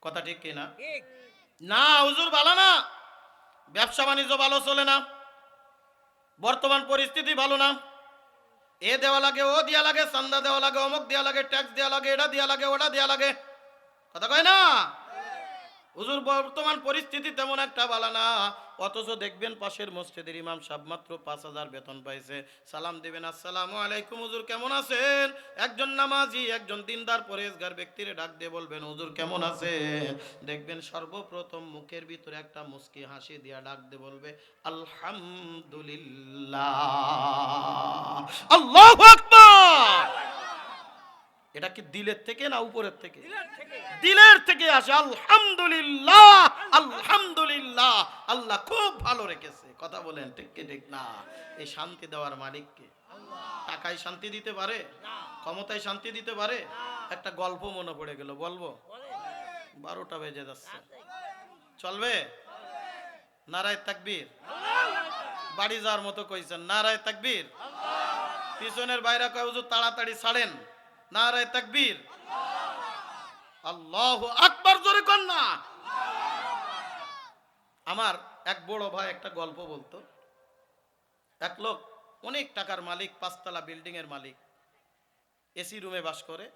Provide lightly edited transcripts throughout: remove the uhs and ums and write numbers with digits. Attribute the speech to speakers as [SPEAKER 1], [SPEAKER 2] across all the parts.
[SPEAKER 1] কথা ঠিক কিনা? না হুজুর ভালো না, ব্যবসা বাণিজ্য ভালো চলে না, বর্তমান পরিস্থিতি ভালো না, এ দেওয়া লাগে ও দেওয়া লাগে, চান্দা দেওয়া লাগে, অমুক দেওয়া লাগে, ট্যাক্স দেওয়া লাগে, এটা দেওয়া লাগে, ওটা দেওয়া লাগে। কথা কয় না হুজুর, বর্তমান পরিস্থিতি তেমন একটা ভালো না। অথচ দেখবেন পাশের মসজিদের ইমাম সাহেব মাত্র 5,000 বেতন পাইছে, সালাম দিবেন আসসালামু আলাইকুম হুজুর কেমন আছেন, একজন নামাজি একজন দিনদার পরেজগার ব্যক্তিরে ডাক দিয়ে বলবেন হুজুর কেমন আছেন, দেখবেন সর্বপ্রথম মুখের ভিতরে একটা মুস্কি হাসি দিয়া ডাক দিয়ে বলবে আলহামদুলিল্লাহ, আল্লাহু আকবার। এটা কি দিলের থেকে না উপরের থেকে? দিলের থেকে আসে। আলহামদুলিল্লাহ, আলহামদুলিল্লাহ, আল্লাহ খুব ভালো রেখেছে। কথা বলেন ঠিক কি ঠিক না? এই শান্তি দেওয়ার মালিক কে? টাকায় শান্তি দিতে পারে? ক্ষমতায় শান্তি দিতে পারে? একটা গল্প মনে পড়ে গেল, বলবো? 12টা বেজে যাচ্ছে, চলবে? নারায়ে তাকবীর। বাড়ি যাওয়ার মতো কইছেন, নারায়ে তাকবীর। পিছনের বাইরে কয় হুজুর তাড়াতাড়ি ছাড়েন, নারায়ে তাকবীর। আল্লাহু আকবার, জোরে কর না। আমার এক বড় ভাই একটা গল্প বলতো। এক লোক অনেক টাকার মালিক, 5তলা বিল্ডিং এর মালিক, এসি রুমে বাস করে।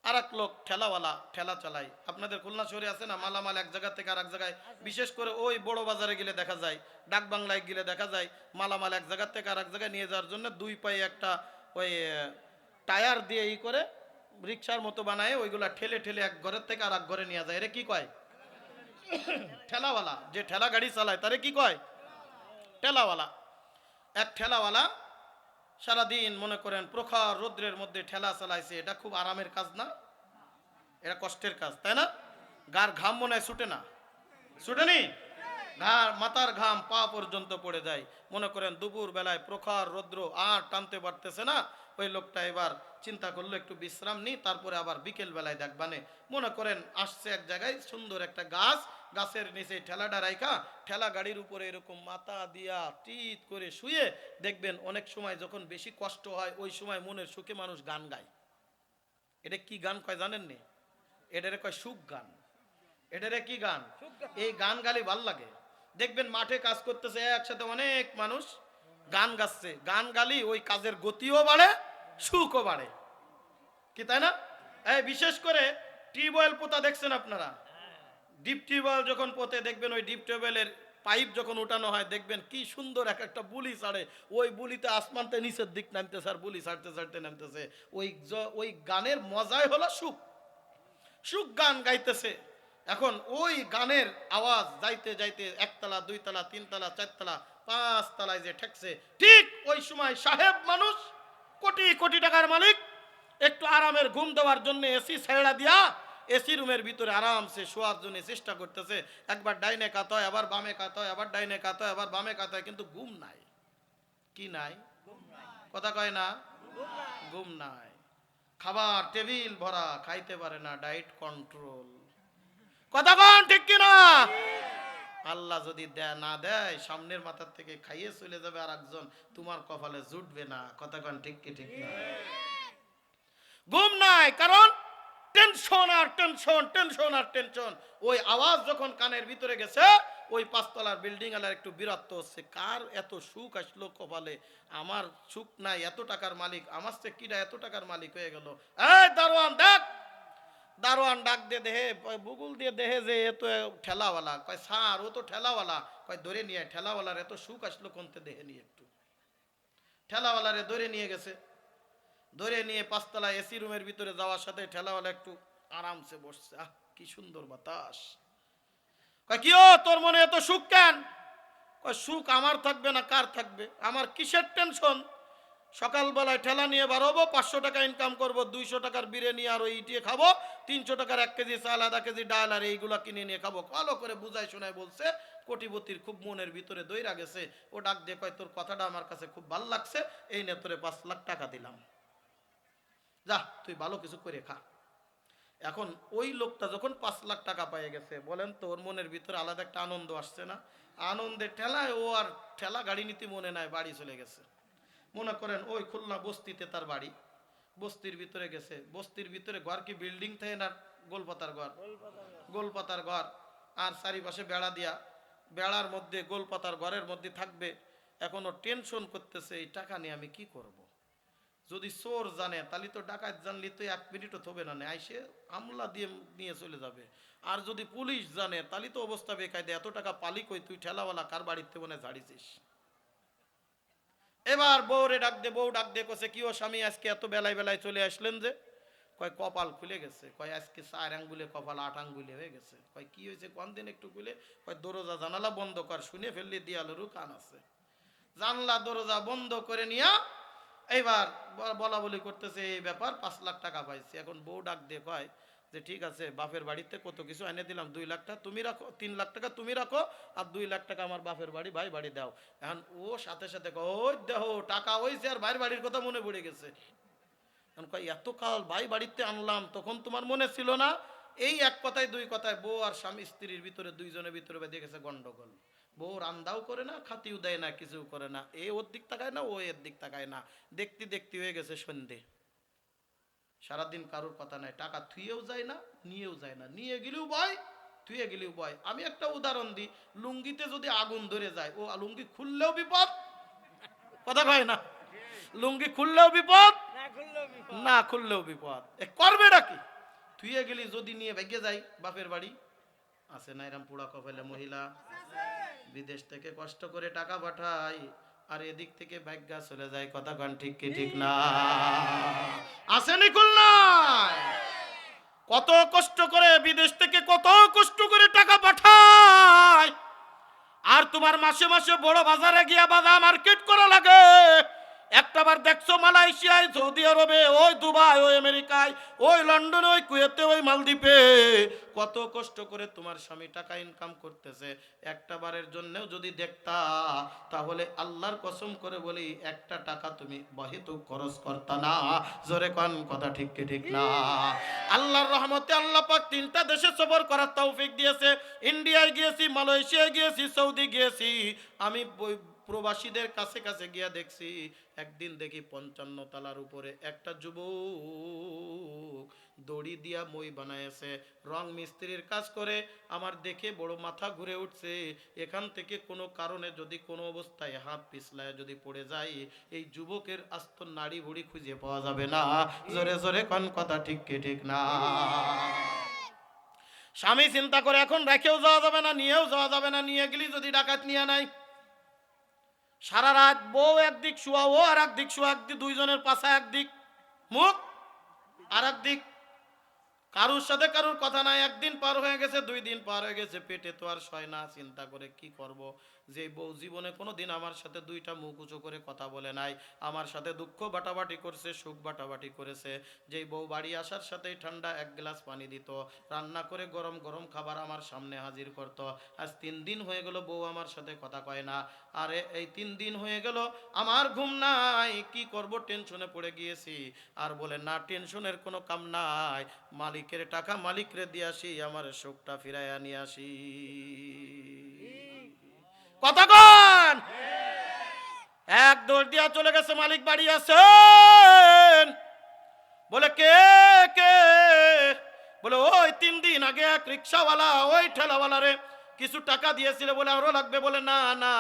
[SPEAKER 1] আর এক লোক ঠেলাওয়ালা, ঠেলা চালায়। আপনাদের খুলনা শহরে আছে না, মালামাল এক জায়গা থেকে আর এক জায়গায়, বিশেষ করে ওই বড় বাজারে গেলে দেখা যায়, ডাক বাংলায় গেলে দেখা যায়, মালামাল এক জায়গা থেকে আর এক জায়গায় নিয়ে যাওয়ার জন্য দুই পায়ে একটা ওই টায়ার দিয়ে ই করে রিক্সার মতো বানায়, ওইগুলা ঠেলে ঠেলে এক ঘরের থেকে আর এক ঘরে নিয়ে যায়। এরে কি কয়? ঠেলাওয়ালা। যে ঠেলা গাড়ি চালায় তারে কি কয়? ঠেলাওয়ালা। এক ঠেলাওয়ালা সারাদিন মনে করেন প্রখর রৌদ্রের মধ্যে ঠেলা চালাইছে। এটা খুব আরামের কাজ না, এটা কষ্টের কাজ, তাই না? গার ঘাম মনে হয় ছুটে না? ছুটেনি? মাথার ঘাম পা পর্যন্ত পড়ে যায়। মনে করেন দুপুর বেলায় প্রখর রৌদ্র আর টানতে পারতেছে না। ওই লোকটা এবার চিন্তা করলো একটু বিশ্রাম নি, তারপরে আবার বিকেল বেলায় দেখবানে। মনে করেন আসছে এক জায়গায় সুন্দর একটা গাছ, গাছের নিচে ঠেলাটা রাইখা ঠেলা গাড়ির উপরে এরকম মাথা দিয়া টিট করে শুয়ে দেখবেন অনেক সময় যখন বেশি কষ্ট হয় ওই সময় মনের সুখে মানুষ গান গায়। এটা কি গান কয় জানেন নি? এটারে কয় সুখ গান। এটারে কি গান? এই গান গালি ভাল লাগে। দেখবেন মাঠে কাজ করতেছে একসাথে অনেক মানুষ গান গাচ্ছে, গান গালি ওই কাজের গতিও বাড়ে, সুখও বাড়ে, কি তাই না? এই বিশেষ করে টিউবওয়েল পোতা দেখছেন আপনারা? ডিপ টিউবওয়েল যখন পোতে দেখবেন ওই ডিপ টিউবওয়েলের পাইপ যখন উঠানো হয় দেখবেন কি সুন্দর এক একটা বুলি ছাড়ে। ওই বুলিতে আসমানতে নিচের দিক নামতেছে আর বুলি ছাড়তে ছাড়তে নামতেছে। ওই গানের মজাই হলো সুখ। সুখ গান গাইতেছে। এখন ওই গানের আওয়াজ যাইতে যাইতে একতলা, দুইতলা, তিনতলা, চারতলা, 5 তলায় যে ঠেকছে, ঠিক ওই সময় সাহেব মানুষ, কোটি কোটি টাকার মালিক, একটু আরামের ঘুম দেওয়ার জন্য এসি ছেড়া দিয়া এসি রুমের ভিতরে আরামসে শোয়ার জন্য চেষ্টা করতেছে। একবার ডাইনে কাত হয়, আবার বামে কাত হয়, আবার ডাইনে কাত হয়, আবার বামে কাত হয়, কিন্তু ঘুম নাই। কি নাই? কথা কয় না? ঘুম নাই। খাবার টেবিল ভরা, খাইতে পারে না, ডায়েট কন্ট্রোল। কথা কন ঠিক কিনা? আল্লাহ যদি না দেয় সামনের মাথার থেকে খাইয়ে চলে যাবে আর একজন, তোমার কপালে জুটবে না। কথা কন ঠিক কি ঠিক না? ঘুম নাই, কারণ টেনশন আর টেনশন, টেনশন আর টেনশন। ওই আওয়াজ যখন কানের ভিতরে গেছে, ওই 5তলার বিল্ডিং আলার একটু বিরক্ত হচ্ছে, কার এত সুখ আসলো কপালে, আমার সুখ নাই, এত টাকার মালিক আমার সে কিরা এত টাকার মালিক হয়ে গেল। এই দারোয়ান দেখ। দারোয়ান ডাক দিয়ে দেহে বুগুল দিয়ে দেহে যে এত ঠেলাওয়ালা, কয় স্যার ও তো ঠেলাওয়ালা। কয় ধরে নিয়ে, ঠেলাওয়ালার এত সুখ আসলো কোনতে দেহে নিয়ে একটু। ঠেলাওয়ালারে ধরে নিয়ে গেছে, ধরে নিয়ে 5তলায় এসি রুমের ভিতরে যাওয়ার সাথে ঠেলাওয়ালা একটু আরামসে বসছে। আহ কি সুন্দর বাতাস। কয় কি ও তোর মনে এত সুখ কেন? কয় সুখ আমার থাকবে না কার থাকবে, আমার কিসের টেনশন? সকালবেলায় ঠেলা নিয়ে বাড়াবো, 500 টাকা ইনকাম করবো, 200 টাকার বিরিয়ানি আর ওই ইটিয়ে খাবো, 300 টাকার 1 কেজি চাল, আধা কেজি ডাল আর এইগুলা কিনে নিয়ে খাবো। ভালো করে বুঝাই শোনায় বলছে। কোটিপতির খুব মনের ভিতরে দইরা গেছে। ও ডাক দিয়ে কয় তোর কথাটা আমার কাছে খুব ভালো লাগছে, এই নে তোরে 5 লাখ টাকা দিলাম, যা তুই ভালো কিছু করে খা। এখন ওই লোকটা যখন 5 লাখ টাকা পেয়ে গেছে, বলেন তো ওর মনের ভিতরে আলাদা একটা আনন্দ আসছে না? আনন্দের ঠেলায় ও আর ঠেলা গাড়ি নিতে মনে নাই, বাড়ি চলে গেছে। মনে করেন ওই খুলনা বস্তিতে তার বাড়ি, বস্তির ভিতরে গেছে। বস্তির ভিতরে ঘর কি বিল্ডিং থাকে না গোলপাতার ঘর, গোলপাতার ঘর, আর চারিপাশে বেড়া দিয়া, বেড়ার মধ্যে গোলপাতার ঘরের মধ্যে থাকবে। এখনো টেনশন করতেছে এই টাকা নিয়ে আমি কি করব। যদি চোর জানে তাহলে তো, ডাকাত জানলে তো 1 মিনিটও থবে না, আইসে হামলা দিয়ে নিয়ে চলে যাবে। আর যদি পুলিশ জানে তাহলে তো অবস্থা বেকায়দা, এত টাকা পালি কই তুই, ঠেলাওয়ালা কার বাড়িতে মনে ঝাড়িছিস। এবার বউরে ডাক দে, বউ ডাক দে, কছে কি ও স্বামী আজকে এত বেলায় বেলায় চলে আসলেন যে? কয় কপাল খুলে গেছে। কয় আজকে 4 আঙ্গুলে কপাল 8 আঙ্গুলে হয়ে গেছে। কয় কি হয়েছে কোন দিন একটু খুলে। কয় দরজা জানালা বন্ধ কর, শুনে ফেললে দিয়ালেরও কান আছে। জানলা দরজা বন্ধ করে নিয়া এইবার বলা বলি করতেছে এই ব্যাপার, 5 লাখ টাকা পাইছি। এখন বউ ডাক দিয়ে কয় যে ঠিক আছে, বাপের বাড়িতে কত কিছু এনে দিলাম, 2 লাখ টাকা তুমি রাখো, 3 লাখ টাকা তুমি রাখো, আর 2 লাখ টাকা আমার বাপের বাড়ি ভাই বাড়ি দাও। এখন ও সাথে সাথে ওই দেখো টাকা হয়েছে, আর ভাইয়ের বাড়ির কথা মনে পড়ে গেছে। এখন কয় এত কাল ভাই বাড়িতে আনলাম, তখন তোমার মনে ছিল না? এই এক কথায় 2 কথায় বউ আর স্বামী স্ত্রীর ভিতরে, দুইজনের ভিতরে বেঁধে গেছে গন্ডগোল। বউ রান্দাও করে না, খাতিও দেয় না, কিছু করে না, এ ওর দিক তাকায় না, ও এর দিক তাকায় না। দেখতে দেখতে হয়ে গেছে সন্ধে। সারাদিন কারোর কথা নাই, টাকা থুয়েও যায় না, নিয়েও যায় না, নিয়ে গেলেও ভয়, থুয়ে গেলেও ভয়। আমি একটা উদাহরণ দিই, লুঙ্গিতে যদি আগুন ধরে যায়, ও লুঙ্গি খুললেও বিপদ, কথা কয় না, লুঙ্গি খুললেও বিপদ, না খুললেও বিপদ। করবেটা কি? থুয়ে গেলি যদি নিয়ে ভেগে যাই বাপের বাড়ি, আছে না এরম পোড়া কপালে মহিলা, বিদেশ থেকে কষ্ট করে টাকা পাঠায়, আর এদিক থেকে ভাগ্যা চলে যায়, কথা কান ঠিক কি ঠিক না? আসেনি খুলনায় কত কষ্ট করে, বিদেশ থেকে কত কষ্ট করে টাকা পাঠায়, আর তোমার মাসে মাসে বড় বাজারে গিয়া বাজার মার্কেট করা লাগে। একটাবার দেখছো মালয়েশিয়ায়, সৌদি আরবে, ওই দুবাই, ওই আমেরিকায়, ওই লন্ডনে, ওই কুয়েতে, ওই মালদ্বীপে কত কষ্ট করে তোমার স্বামী টাকা ইনকাম করতেছে। একটাবারের জন্যও যদি দেখতা, তাহলে আল্লাহর কসম করে বলি একটা টাকা তুমি বহিতুক খরচ করতা না। জোরে কোন কথা ঠিক কি ঠিক না? আল্লাহর রহমতে আল্লাহ পাক 3টা দেশে সফর করার তৌফিক দিয়েছে। ইন্ডিয়ায় গিয়েছি, মালয়েশিয়ায় গিয়েছি, সৌদি গিয়েছি। আমি প্রবাসীদের কাছে কাছে গিয়া দেখছি, একদিন দেখি 55 তলার উপরে একটা যুবক দড়ি দিয়া মই বানাইছে, রং মিস্ত্রির কাজ করে। আমার দেখে বড় মাথা ঘুরে উঠছে। এখান থেকে কোনো কারণে যদি কোনো অবস্থায় হাত পিছলায় যদি পড়ে যায়, এই যুবকের আস্ত নাড়ি ভুড়ি খুঁজে পাওয়া যাবে না। জোরে জোরে কোন কথা ঠিক কি ঠিক না? স্বামী চিন্তা করে এখন রেখেও যাওয়া যাবে না, নিয়েও যাওয়া যাবে না, নিয়ে গেলি যদি ডাকাত নিয়ে নাই। সারা রাত বউ একদিক শুয়া, ও আর একদিক শুয়া, একদিক দুইজনের পাশা, একদিক মুখ আর একদিক, কারুর সাথে কারুর কথা নাই। একদিন পার হয়ে গেছে, 2 দিন পার হয়ে গেছে, পেটে তো আর সয় না। চিন্তা করে কি করব, যে বউ জীবনে কোনোদিন আমার সাথে 2টা মুখ উঁচু করে কথা বলে নাই, আমার সাথে দুঃখ বাটাবাটি করছে, সুখ বাটাবাটি করেছে। যেই বউ বাড়ি আসার সাথেই ঠান্ডা 1 গ্লাস পানি দিত, রান্না করে গরম গরম খাবার আমার সামনে হাজির করত। আজ 3 দিন হয়ে গেল বউ আমার সাথে কথা কয় না। আরে এই 3 দিন হয়ে গেল আমার ঘুম নাই, কি করব, টেনশনে পড়ে গিয়েছি। আর বলে না, টেনশনের কোনো কাম নাই, মালিকের টাকা মালিকরে দিয়ে আসি, আমার সুখটা ফিরাইয়া নিয়ে আসি। কথা কন, এক দৌড় দিয়া চলে গেছে, মালিক বাড়ি আছেন? বলে কে কে? বলে ওই 3 দিন আগে এক রিক্সাওয়ালা, ওই ঠেলাওয়ালা রে কিছু টাকা দিয়েছিল, বলে আরো লাগবে। বলে না না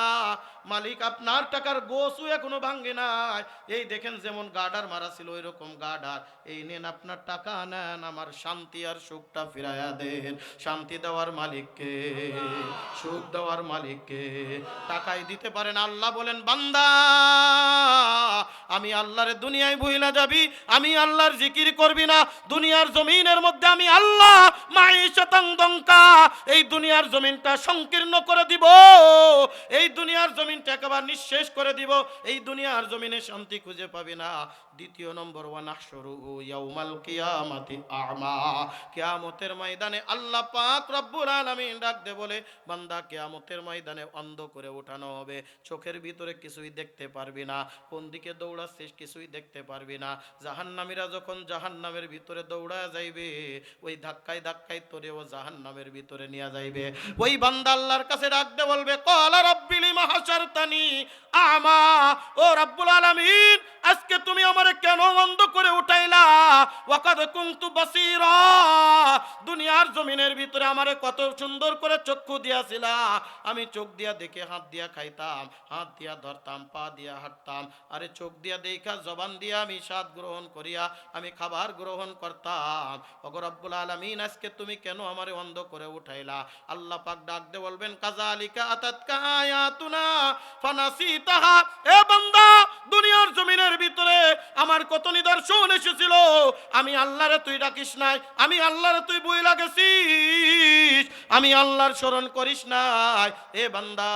[SPEAKER 1] মালিক, আপনার টাকার গোছও এখনো ভাঙ্গে নাই, এই দেখেন যেমন গার্ডার মারা ছিল ওই রকম গার্ডার, এই নেন আপনার টাকা, নেন, আমার শান্তি আর সুখটা ফিরাইয়া দেন। শান্তি দেওয়ার মালিককে, সুখ দেওয়ার মালিককে। টাকাই দিতে পারেন। আল্লাহ বলেন বান্দা, আমি আল্লাহর দুনিয়ায় ভুইলা যাবি, আমি আল্লাহর জিকির করবি না, দুনিয়ার জমিনের মধ্যে আমি আল্লাহ মাইশাতান দঙ্কা, এই দুনিয়ার জমিনটা সংকীর্ণ করে দিব, এই দুনিয়ার জমিনটা একেবারে নিঃশেষ করে দিব, এই দুনিয়ার জমিনে শান্তি খুঁজে পাবি না। দ্বিতীয় নম্বর, ওয়ানাহশুরুহু ইয়াউমাল কিয়ামাতি আ'মা, কিয়ামতের ময়দানে আল্লাহ পাক রব্বুল আলামিন ডাক দে বলে, বান্দা কিয়ামতের ময়দানে অন্ধ করে ওঠানো হবে, চোখের ভিতরে কিছুই দেখতে পারবি না, কোন দিকে দৌড়াচ্ছিস কিছুই দেখতে পারবি না। জাহান্নামীরা যখন জাহান্নামের ভিতরে দৌড়ায় যাইবে, ওই ধাক্কায় ধাক্কায় তোরেও জাহান্নামের ভিতরে নিয়ে যাইবে। ওই বান্দা আল্লাহর কাছে ডাক দে বলবে, ক্বালা রাব্বি লিমা হাশারতানি আ'মা, ও রব্বুল আলামিন, আজকে তুমি আমার কবরে কেন বন্ধ করে উঠাইলা? ওয়াকাদ কুনতু বাসীরা, দুনিয়ার জমিনের ভিতরে আমারে কত সুন্দর করে চক্ষু দিয়াছিলা, আমি চোখ দিয়া দেখে হাত দিয়া খাইতাম, হাত দিয়া ধরতাম, পা দিয়া হাঁটতাম, আরে চোখ দিয়া দেখা জবান দিয়া আমি স্বাদ গ্রহণ করিয়া আমি খাবার গ্রহণ করতাম। ওগো রব্বুল আলামিন, আজকে তুমি কেন আমারে অন্ধ করে উঠাইলা? আল্লাহ পাক ডাক দে বলবেন, কাযালিকা আতাতকা আয়াতুনা ফানাসিতাহা। এ বান্দা, দুনিয়ার জমিনের ভিতরে আমার কত নিদর্শন এসেছিল, আমি আল্লাহরে তুই ডাকিস নাই, আমি আল্লাহরে তুই বইলা গেছিস, আমি আল্লাহর স্মরণ করিস নাই। এ বান্দা,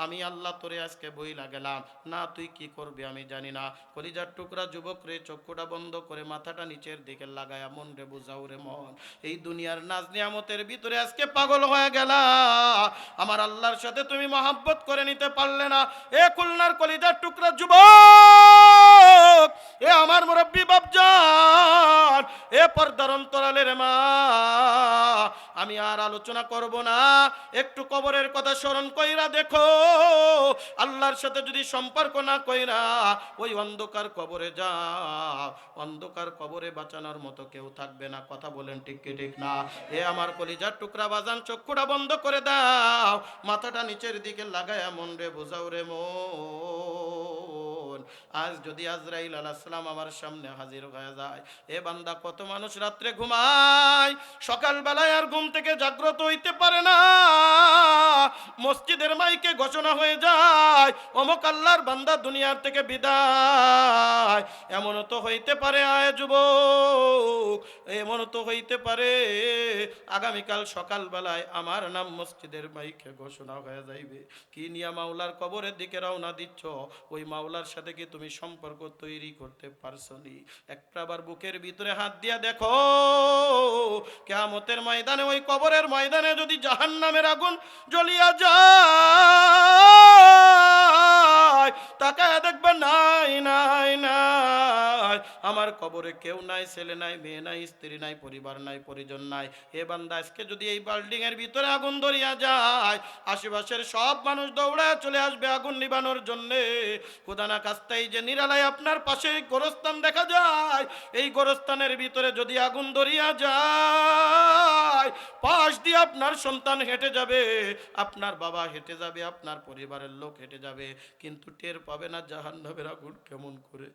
[SPEAKER 1] আমি আল্লাহ তোরে আজকে বইলা গেলাম না, তুই কি করবি আমি জানি না। কলিজার টুকরা যুবক রে, চক্ষুটা বন্ধ করে মাথাটা নিচের দিকে লাগায়া মন রে বুঝাও রে মন, এই দুনিয়ার নাজ নিয়ামতের ভিতরে আজকে পাগল হয়ে গেলা, আমার আল্লাহর সাথে তুমি মহাব্বত করে নিতে পারলে না। এ খুলনার কলিজার টুকরা যুবক, এ আমার মুরব্বী বাপজান, এ পর্দার অন্তরালের মা, আমি আর আলোচনা করব না, একটু কবরের কথা স্মরণ কইরা দেখো। আল্লাহর সাথে যদি সম্পর্ক না কইরা ওই অন্ধকার কবরে যাও, অন্ধকার কবরে বাঁচানোর মতো কেউ থাকবে না। কথা বলেন ঠিক কি ঠিক না? এ আমার কলিজার টুকরা বাজান, চক্ষুটা বন্ধ করে দাও, মাথাটা নিচের দিকে লাগায়া মন রে বোঝাও রে মন। আজ যদি আজরাইল আলাইহিস সালাম আমার সামনে হাজির হয়ে যায়, এ বান্দা, কত মানুষ রাত্রে ঘুমায়, সকাল বেলায় আর ঘুম থেকে জাগ্রত হইতে পারে না, মসজিদের মাইকে ঘোষণা হয়ে যায় অমুক আল্লাহর বান্দা দুনিয়ার থেকে বিদায়। এমনও তো হইতে পারে, আয় যুবক, এমনও তো হইতে পারে আগামীকাল সকাল বেলায় আমার নাম মসজিদের মাইকে ঘোষণা হয়ে যাইবে। কি নিয়া মাওলার কবরের দিকে রওনা দিচ্ছ? ওই মাওলার সাথে কি তুমি সম্পর্ক তৈরি করতে পারছো নি? একবার বুকের ভিতরে হাত দিয়া দেখো, কিয়ামতের ময়দানে, ওই কবরের ময়দানে যদি জাহান্নামের আগুন জ্বলিয়া যায়, তাকায় দেখবে নাই নাই নাই, আমার কবরে কেউ নাই, ছেলে নাই, মেয়ে নাই, স্ত্রী নাই, পরিবার নাই, পরিজন নাই। এ বান্দা, আজকে যদি এই বিল্ডিং এর ভিতরে আগুন ধরিয়া যায়, আশেপাশের সব মানুষ দৌড়ায় চলে আসবে আগুন নিবানোর জন্য। খোদা না কাস্তাই যে নিরালায় আপনার পাশে গোরস্থান দেখা যায়, এই গোরস্থানের ভিতরে যদি আগুন ধরিয়া যায়, পাশ দিয়ে আপনার সন্তান হেঁটে যাবে, আপনার বাবা হেঁটে যাবে, আপনার পরিবারের লোক হেঁটে যাবে, কিন্তু টের পাবে না জাহান্নামের আগুন কেমন করে।